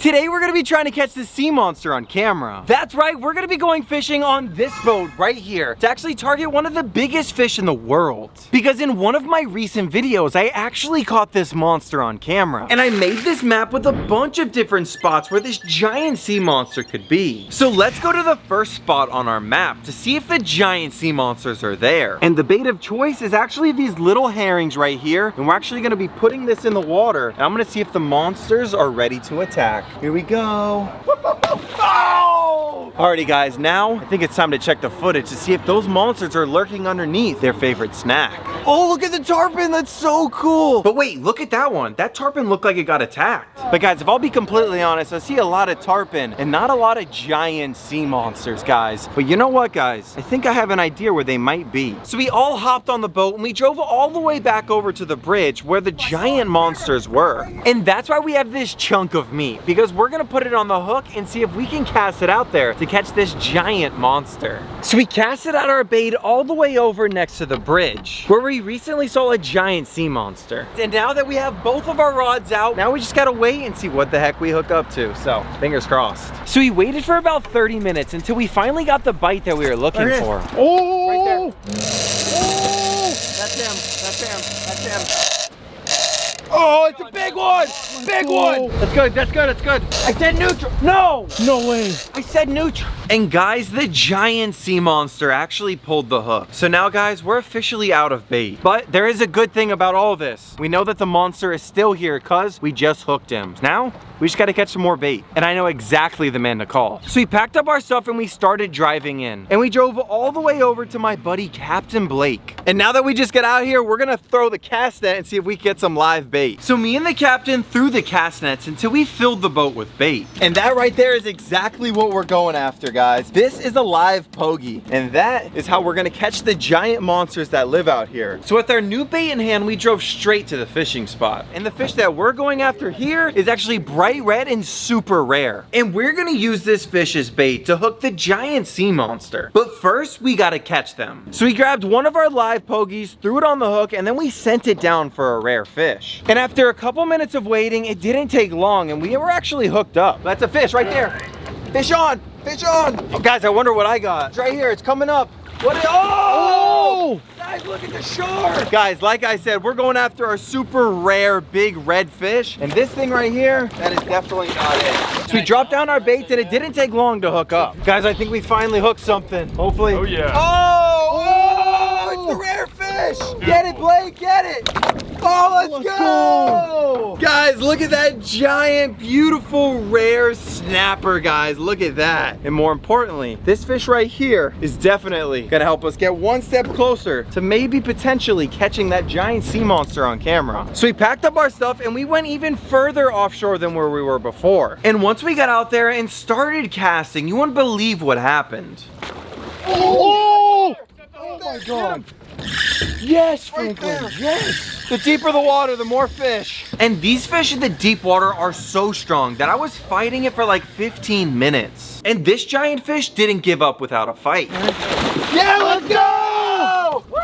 Today we're gonna be trying to catch this sea monster on camera. That's right, we're gonna be going fishing on this boat right here to actually target one of the biggest fish in the world. Because in one of my recent videos, I actually caught this monster on camera. And I made this map with a bunch of different spots where this giant sea monster could be. So let's go to the first spot on our map to see if the giant sea monsters are there. And the bait of choice is actually these little herrings right here. And we're actually gonna be putting this in the water. And I'm gonna see if the monsters are ready to attack. Here we go. Oh! Alrighty guys, now I think it's time to check the footage to see if those monsters are lurking underneath their favorite snack. Oh, look at the tarpon, that's so cool. But wait, look at that one. That tarpon looked like it got attacked. But guys, if I'll be completely honest, I see a lot of tarpon and not a lot of giant sea monsters, guys. But you know what, guys? I think I have an idea where they might be. So we all hopped on the boat and we drove all the way back over to the bridge where the giant monsters were. And that's why we have this chunk of meat, because we're gonna put it on the hook and see if we can cast it out there to catch this giant monster. So we casted out our bait all the way over next to the bridge where we recently saw a giant sea monster. And now that we have both of our rods out, now we just gotta wait and see what the heck we hook up to. So fingers crossed. So we waited for about 30 minutes until we finally got the bite that we were looking for. Oh! Right there. Oh! That's him, that's him, that's him. Oh, it's a big one! Big one! That's good, that's good, that's good. I said neutral. No! No way. I said neutral. And guys, the giant sea monster actually pulled the hook. So now guys, we're officially out of bait. But there is a good thing about all this. We know that the monster is still here because we just hooked him. Now, we just gotta catch some more bait. And I know exactly the man to call. So we packed up our stuff and we started driving in. And we drove all the way over to my buddy, Captain Blake. And now that we just got out here, we're gonna throw the cast net and see if we can get some live bait. So me and the captain threw the cast nets until we filled the boat with bait. And that right there is exactly what we're going after, guys. This is a live pogie. And that is how we're gonna catch the giant monsters that live out here. So with our new bait in hand, we drove straight to the fishing spot. And the fish that we're going after here is actually bright red and super rare. And we're gonna use this fish as bait to hook the giant sea monster. But first, we gotta catch them. So we grabbed one of our live pogies, threw it on the hook, and then we sent it down for a rare fish. And after a couple minutes of waiting, it didn't take long and we were actually hooked up. That's a fish right there. Fish on, fish on. Oh, guys, I wonder what I got. It's right here, it's coming up. What? Oh! Guys, look at the shark. Guys, like I said, we're going after our super rare big red fish. And this thing right here, that is definitely not it. So we dropped down our bait and it didn't take long to hook up. Guys, I think we finally hooked something. Hopefully. Oh yeah. Oh! It's the rare fish. Get it, Blake, get it. Oh, let's go. Guys, look at that giant, beautiful, rare snapper, guys. Look at that. And more importantly, this fish right here is definitely gonna help us get one step closer to maybe potentially catching that giant sea monster on camera. So we packed up our stuff and we went even further offshore than where we were before. And once we got out there and started casting, you wouldn't believe what happened. Oh! Oh my God. Yes, Franklin, yes. The deeper the water, the more fish. And these fish in the deep water are so strong that I was fighting it for like 15 minutes. And this giant fish didn't give up without a fight. Yeah, let's go! Woo!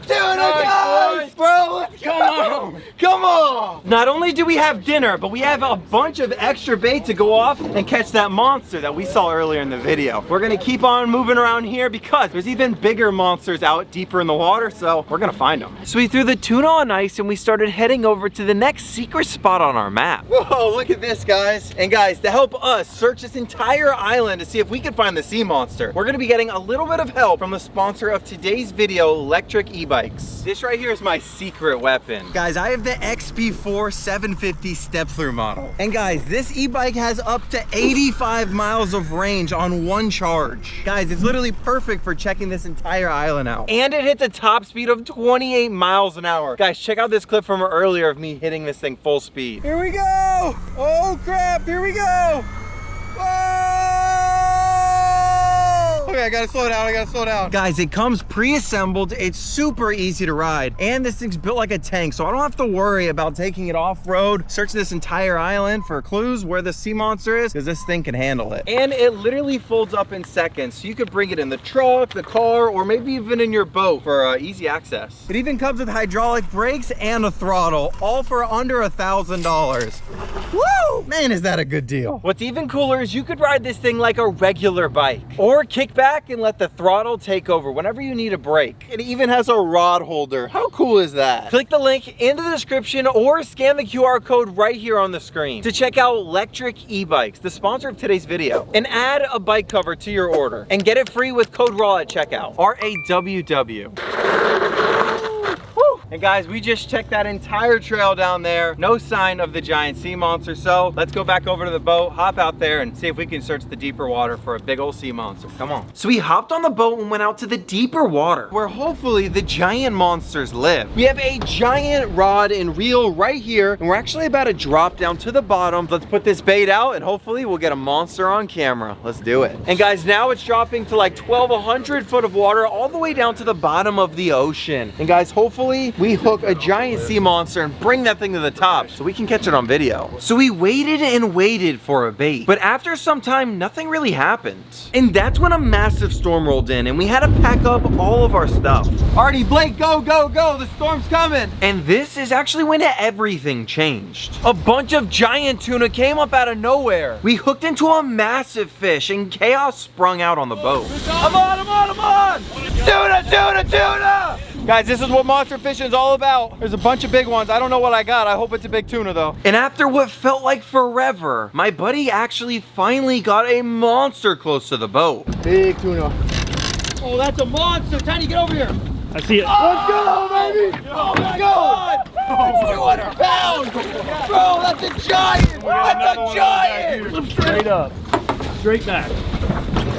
Tuna, guys! Bro, let's go! Come on! Not only do we have dinner, but we have a bunch of extra bait to go off and catch that monster that we saw earlier in the video. We're gonna keep on moving around here because there's even bigger monsters out deeper in the water, so we're gonna find them. So we threw the tuna on ice and we started heading over to the next secret spot on our map. Whoa, look at this, guys. And guys, to help us search this entire island to see if we can find the sea monster, we're gonna be getting a little bit of help from the sponsor of today's video, Electric E-Bikes. This right here is my secret weapon. Guys, I have the XP4 750 step-through model. And guys, this e-bike has up to 85 miles of range on one charge. Guys, it's literally perfect for checking this entire island out. And it hits a top speed of 28 miles an hour. Guys, check out this clip from earlier of me hitting this thing full speed. Here we go! Oh crap, here we go! Whoa! I gotta slow down. Guys, it comes pre-assembled. It's super easy to ride. And this thing's built like a tank, so I don't have to worry about taking it off-road, searching this entire island for clues where the sea monster is, because this thing can handle it. And it literally folds up in seconds, so you could bring it in the truck, the car, or maybe even in your boat for easy access. It even comes with hydraulic brakes and a throttle, all for under $1,000. Woo! Man, is that a good deal. What's even cooler is you could ride this thing like a regular bike, or kick back and let the throttle take over whenever you need a break. It even has a rod holder. How cool is that? Click the link in the description or scan the QR code right here on the screen to check out Electric E-Bikes, the sponsor of today's video, and add a bike cover to your order and get it free with code RAW at checkout. RAWW. And guys, we just checked that entire trail down there. No sign of the giant sea monster. So let's go back over to the boat, hop out there and see if we can search the deeper water for a big old sea monster. Come on. So we hopped on the boat and went out to the deeper water where hopefully the giant monsters live. We have a giant rod and reel right here, and we're actually about to drop down to the bottom. Let's put this bait out and hopefully we'll get a monster on camera. Let's do it. And guys, now it's dropping to like 1,200 foot of water all the way down to the bottom of the ocean. And guys, hopefully we hook a giant sea monster and bring that thing to the top so we can catch it on video. So we waited and waited for a bait, but after some time, nothing really happened. And that's when a massive storm rolled in and we had to pack up all of our stuff. Artie, Blake, go, go, go. The storm's coming. And this is actually when everything changed. A bunch of giant tuna came up out of nowhere. We hooked into a massive fish and chaos sprung out on the boat. I'm on. Tuna, tuna, tuna. Guys, this is what monster fishing is all about. There's a bunch of big ones. I don't know what I got. I hope it's a big tuna though. And after what felt like forever, my buddy actually finally got a monster close to the boat. Big tuna. Oh, that's a monster. Tiny, get over here. I see it. Let's go, baby. Oh my God. That's 200 pounds. Bro, that's a giant. That's a giant. Straight up. Straight back.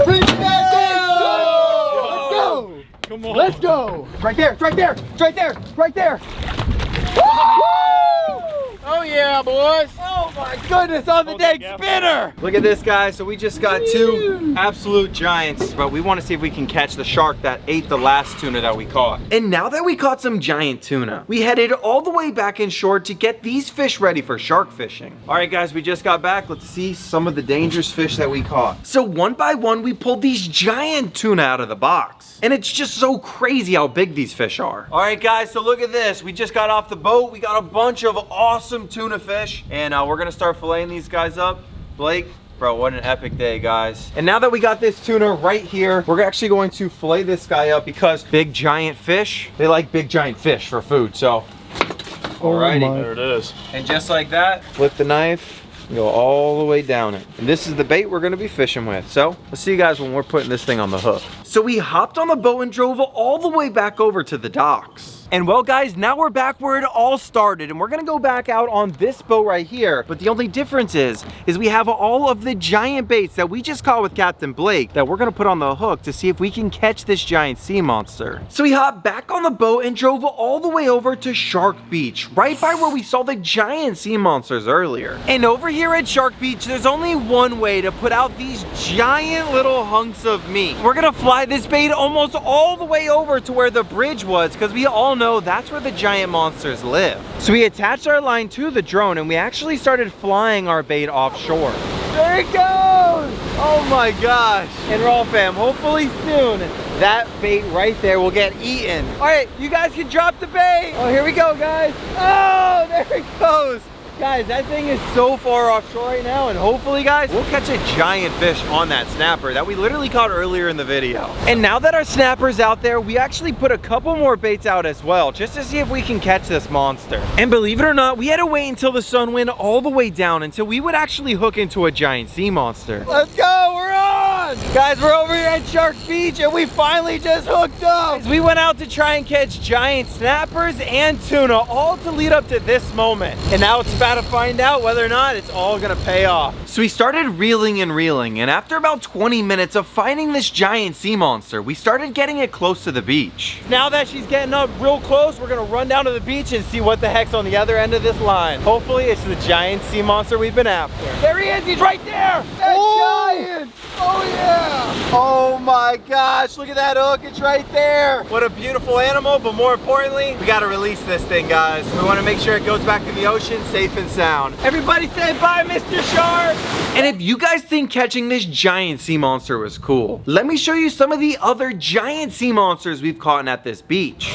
Bring it back, let's go. Come on. Let's go. Right there, right there, right there, right there. Oh yeah, boys. Oh my goodness, on the dang spinner. Look at this, guys. So we just got two absolute giants, but we want to see if we can catch the shark that ate the last tuna that we caught. And now that we caught some giant tuna, we headed all the way back inshore to get these fish ready for shark fishing. All right, guys, we just got back. Let's see some of the dangerous fish that we caught. So one by one, we pulled these giant tuna out of the box. And it's just so crazy how big these fish are. All right, guys, so look at this. We just got off the boat. We got a bunch of awesome tuna fish, and we're gonna start filleting these guys up. Blake, bro, what an epic day, guys. And now that we got this tuna right here, we're actually going to fillet this guy up because big giant fish, they like big giant fish for food, so. Alrighty. There it is. And just like that, flip the knife, go all the way down it. And this is the bait we're gonna be fishing with. So let's see you guys when we're putting this thing on the hook. So we hopped on the boat and drove all the way back over to the docks. And well, guys, now we're back where it all started, and we're gonna go back out on this boat right here. But the only difference is we have all of the giant baits that we just caught with Captain Blake that we're gonna put on the hook to see if we can catch this giant sea monster. So we hopped back on the boat and drove all the way over to Shark Beach, right by where we saw the giant sea monsters earlier. And over here at Shark Beach, there's only one way to put out these giant little hunks of meat. We're gonna fly this bait almost all the way over to where the bridge was, because we all know that's where the giant monsters live. So we attached our line to the drone and we actually started flying our bait offshore. There it goes. Oh my gosh. And Raw fam, hopefully soon that bait right there will get eaten. All right, you guys can drop the bait. Oh, here we go, guys. Oh, there it goes. Guys, that thing is so far offshore right now, and hopefully, guys, we'll catch a giant fish on that snapper that we literally caught earlier in the video. And now that our snapper's out there, we actually put a couple more baits out as well, just to see if we can catch this monster. And believe it or not, we had to wait until the sun went all the way down until we would actually hook into a giant sea monster. Let's go, we're on! Guys, we're over here at Shark Beach, and we finally just hooked up. We went out to try and catch giant snappers and tuna, all to lead up to this moment. And now it's about to find out whether or not it's all gonna pay off. So we started reeling and reeling, and after about 20 minutes of finding this giant sea monster, we started getting it close to the beach. Now that she's getting up real close, we're gonna run down to the beach and see what the heck's on the other end of this line. Hopefully it's the giant sea monster we've been after. There he is, he's right there! That giant! Oh yeah! Oh my gosh, look at that hook, it's right there. What a beautiful animal, but more importantly, we gotta release this thing, guys. We wanna make sure it goes back to the ocean safe and sound. Everybody say bye, Mr. Shark! And if you guys think catching this giant sea monster was cool, let me show you some of the other giant sea monsters we've caught at this beach.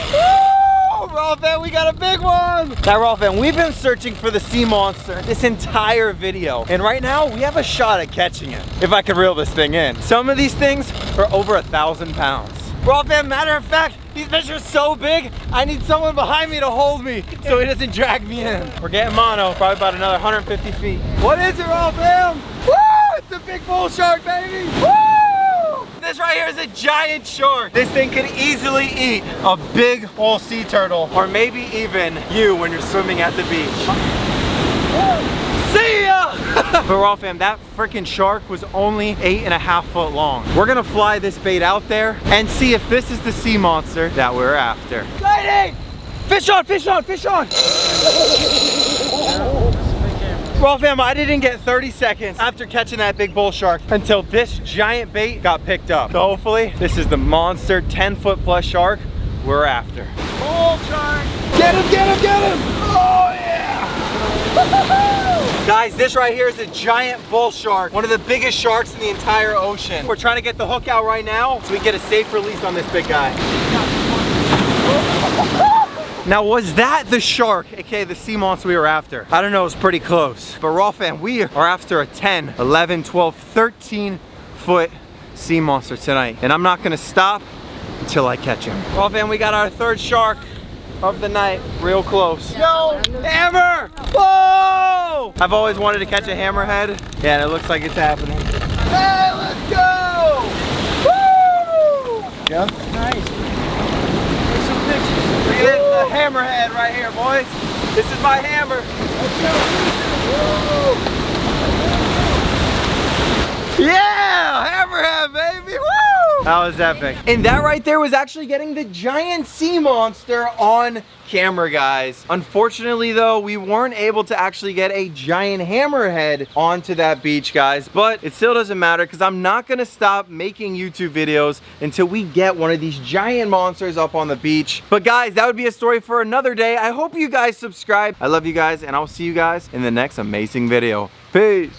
Rawwfishing, we got a big one! Now, Rawwfishing, we've been searching for the sea monster this entire video. And right now, we have a shot at catching it, if I can reel this thing in. Some of these things are over 1,000 pounds. Rawwfishing, matter of fact, these fish are so big, I need someone behind me to hold me so he doesn't drag me in. We're getting mono, probably about another 150 feet. What is it, Rawwfishing? Woo! It's a big bull shark, baby! Woo! This right here is a giant shark. This thing could easily eat a big old sea turtle, or maybe even you when you're swimming at the beach. See ya! But Rawwfishing, that freaking shark was only 8.5 foot long. We're gonna fly this bait out there and see if this is the sea monster that we're after. Exciting! Fish on, fish on, fish on! Rawwfishing, I didn't get 30 seconds after catching that big bull shark until this giant bait got picked up. So hopefully, this is the monster 10-foot plus shark we're after. Bull shark! Get him, get him, get him! Oh yeah! Guys, this right here is a giant bull shark, one of the biggest sharks in the entire ocean. We're trying to get the hook out right now so we get a safe release on this big guy. Now, was that the shark, aka the sea monster we were after? I don't know, it was pretty close. But Rawwfishing, we are after a 10, 11, 12, 13 foot sea monster tonight. And I'm not gonna stop until I catch him. Rawwfishing, we got our third shark of the night, real close. Yo, hammer! Whoa! I've always wanted to catch a hammerhead. Yeah, and it looks like it's happening. Hey, let's go! Woo! Yeah? Nice. Take some pictures. Look at the hammerhead right here, boys. This is my hammer. Let's go. Yeah, hammerhead, baby. Woo! That was epic. And that right there was actually getting the giant sea monster on camera, guys. Unfortunately though, we weren't able to actually get a giant hammerhead onto that beach, guys, but it still doesn't matter because I'm not gonna stop making YouTube videos until we get one of these giant monsters up on the beach. But guys, that would be a story for another day. I hope you guys subscribe. I love you guys, and I'll see you guys in the next amazing video. Peace.